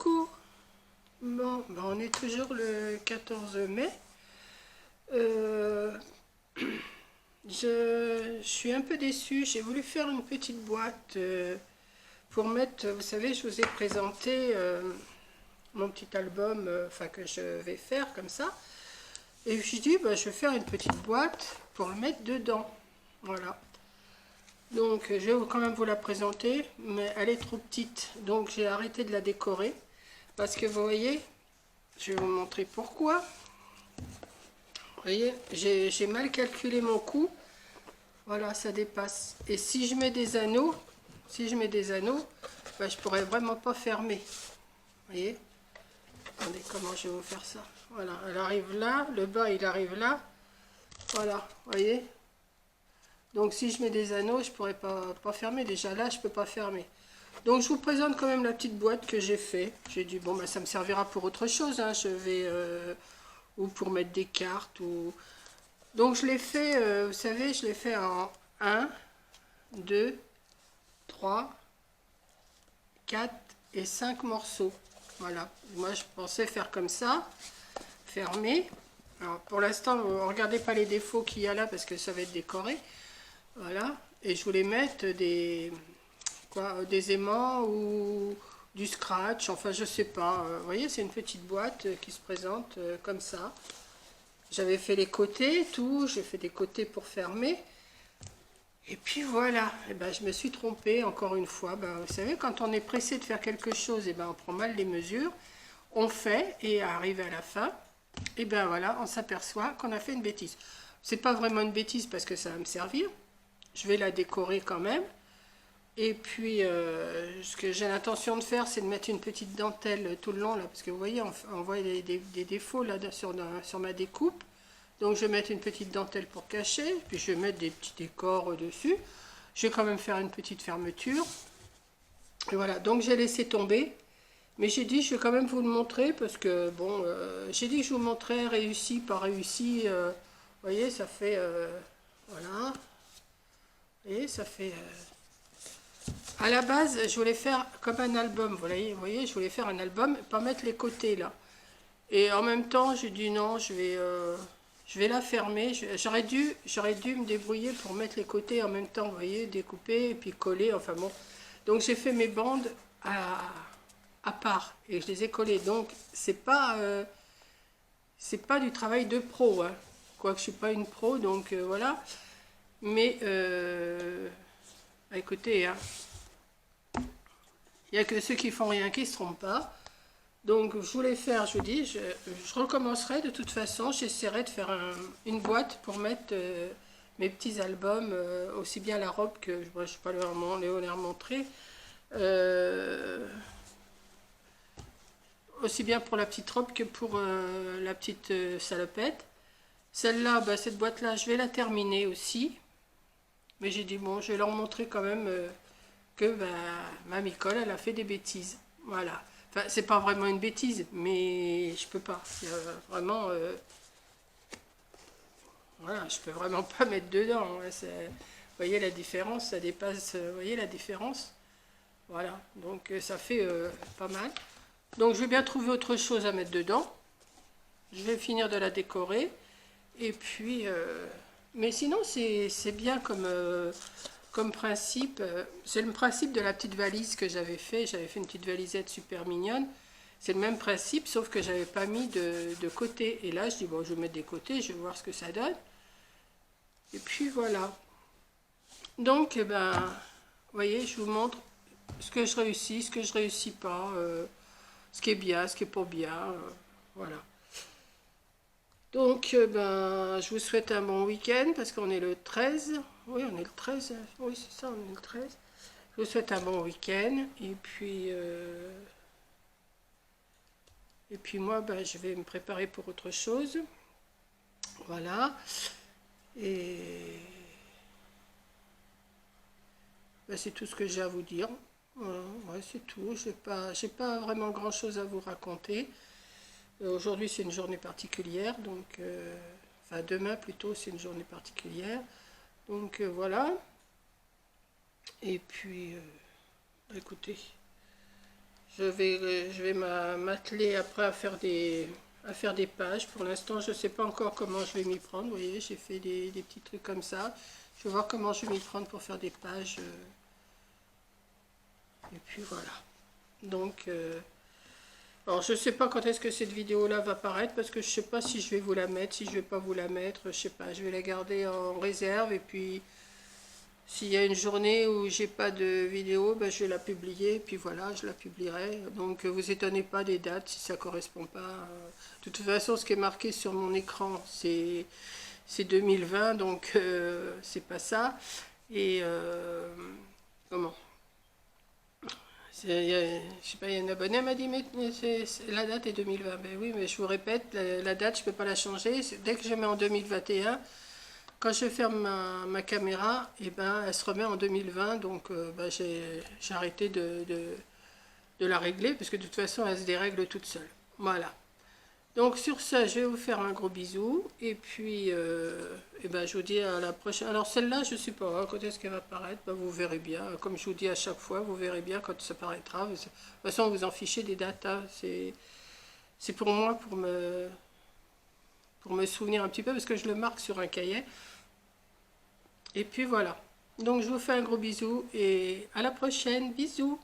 Coucou. Bon, ben on est toujours le 14 mai. Euh, je suis un peu déçue. J'ai voulu faire une petite boîte pour mettre, vous savez, je vous ai présenté mon petit album, enfin que je vais faire comme ça. Et je dis, ben, je vais faire une petite boîte pour le mettre dedans. Voilà. Donc je vais quand même vous la présenter, mais elle est trop petite. Donc j'ai arrêté de la décorer. Parce que vous voyez, je vais vous montrer pourquoi. Vous voyez, j'ai mal calculé mon coût. Voilà, ça dépasse. Et si je mets des anneaux, ben, je pourrais vraiment pas fermer. Vous voyez, attendez, comment je vais vous faire ça. Voilà, elle arrive là, le bas il arrive là. Voilà, vous voyez. Donc si je mets des anneaux, je pourrais pas fermer. Déjà là, je peux pas fermer. Donc je vous présente quand même la petite boîte que j'ai fait. J'ai dit, bon, ben, ça me servira pour autre chose. Hein. Je vais... ou pour mettre des cartes. Ou... Donc je l'ai fait, vous savez, je l'ai fait en 1, 2, 3, 4 et 5 morceaux. Voilà, moi je pensais faire comme ça, fermer. Alors pour l'instant, ne regardez pas les défauts qu'il y a là parce que ça va être décoré. Voilà, et je voulais mettre des aimants ou du scratch, enfin je sais pas. Vous voyez, c'est une petite boîte qui se présente comme ça. J'avais fait les côtés, tout, j'ai fait des côtés pour fermer. Et puis voilà, et ben, je me suis trompée encore une fois. Ben, vous savez, quand on est pressé de faire quelque chose, et ben, on prend mal les mesures, on fait, et arrivé à la fin, et ben voilà, on s'aperçoit qu'on a fait une bêtise. C'est pas vraiment une bêtise parce que ça va me servir. Je vais la décorer quand même. Et puis, ce que j'ai l'intention de faire, c'est de mettre une petite dentelle tout le long, là, parce que vous voyez, on voit des défauts là sur ma découpe. Donc, je vais mettre une petite dentelle pour cacher, puis je vais mettre des petits décors dessus. Je vais quand même faire une petite fermeture. Et voilà, donc j'ai laissé tomber. Mais j'ai dit, je vais quand même vous le montrer, parce que, bon, j'ai dit que je vous montrais réussi par réussi. Vous voyez, ça fait... voilà. Vous voyez, ça fait... À la base, je voulais faire comme un album, vous voyez, je voulais faire un album, pas mettre les côtés là. Et en même temps, j'ai dit non, je vais la fermer. J'aurais dû me débrouiller pour mettre les côtés en même temps, vous voyez, découper et puis coller, enfin bon. Donc j'ai fait mes bandes à part et je les ai collées. Donc c'est pas du travail de pro, hein. Quoique je suis pas une pro, donc voilà. Mais écoutez, hein. Il n'y a que ceux qui font rien qui ne se trompent pas. Donc je voulais faire, je vous dis, je recommencerai de toute façon. J'essaierai de faire une boîte pour mettre mes petits albums, aussi bien la robe que, je ne vais pas les remontrer, aussi bien pour la petite robe que pour la petite salopette. Celle-là, bah, cette boîte-là, je vais la terminer aussi. Mais j'ai dit, bon, je vais leur montrer quand même... que bah, ma Micole, elle a fait des bêtises. Voilà. Enfin, c'est pas vraiment une bêtise, mais je peux pas. Vraiment, voilà, je peux vraiment pas mettre dedans. Hein. Vous voyez la différence, ça dépasse. Vous voyez la différence. Voilà. Donc ça fait pas mal. Donc je vais bien trouver autre chose à mettre dedans. Je vais finir de la décorer. Et puis, mais sinon c'est bien comme principe, c'est le principe de la petite valise que j'avais fait. J'avais fait une petite valisette super mignonne. C'est le même principe, sauf que j'avais pas mis de côté. Et là, je dis, bon, je vais mettre des côtés, je vais voir ce que ça donne. Et puis voilà. Donc, eh ben, vous voyez, je vous montre ce que je réussis, ce que je réussis pas, ce qui est bien, ce qui est pas bien. Voilà. Donc, ben, je vous souhaite un bon week-end parce qu'on est le 13. Oui, on est le 13. Oui, c'est ça, on est le 13. Je vous souhaite un bon week-end. Et puis moi, ben, je vais me préparer pour autre chose. Voilà. Et ben, c'est tout ce que j'ai à vous dire. Voilà, ouais, c'est tout. J'ai pas vraiment grand-chose à vous raconter. Aujourd'hui, c'est une journée particulière, donc... enfin, demain, plutôt, c'est une journée particulière. Donc, voilà. Et puis, écoutez, je vais m'atteler après à faire des pages. Pour l'instant, je ne sais pas encore comment je vais m'y prendre. Vous voyez, j'ai fait des petits trucs comme ça. Je vais voir comment je vais m'y prendre pour faire des pages. Et puis voilà. Donc, alors je ne sais pas quand est-ce que cette vidéo-là va paraître, parce que je ne sais pas si je vais vous la mettre, si je ne vais pas vous la mettre. Je ne sais pas, je vais la garder en réserve. Et puis, s'il y a une journée où j'ai pas de vidéo, ben je vais la publier, et puis voilà, je la publierai. Donc vous étonnez pas des dates si ça correspond pas. De toute façon, ce qui est marqué sur mon écran, c'est 2020, donc c'est pas ça. Et comment je sais pas, il y a un abonné m'a dit, mais la date est 2020. Ben oui, mais je vous répète, la date, je peux pas la changer. Dès que je mets en 2021, quand je ferme ma caméra, et ben, elle se remet en 2020, donc ben, j'ai arrêté de la régler, parce que de toute façon, elle se dérègle toute seule. Voilà. Donc sur ça, je vais vous faire un gros bisou, et puis et ben, je vous dis à la prochaine. Alors celle-là, je ne sais pas quand est-ce qu'elle va apparaître, ben, vous verrez bien. Comme je vous dis à chaque fois, vous verrez bien quand ça paraîtra. De toute façon, vous en fichez des dates, hein. C'est pour moi, pour me souvenir un petit peu, parce que je le marque sur un cahier. Et puis voilà. Donc je vous fais un gros bisou et à la prochaine. Bisous.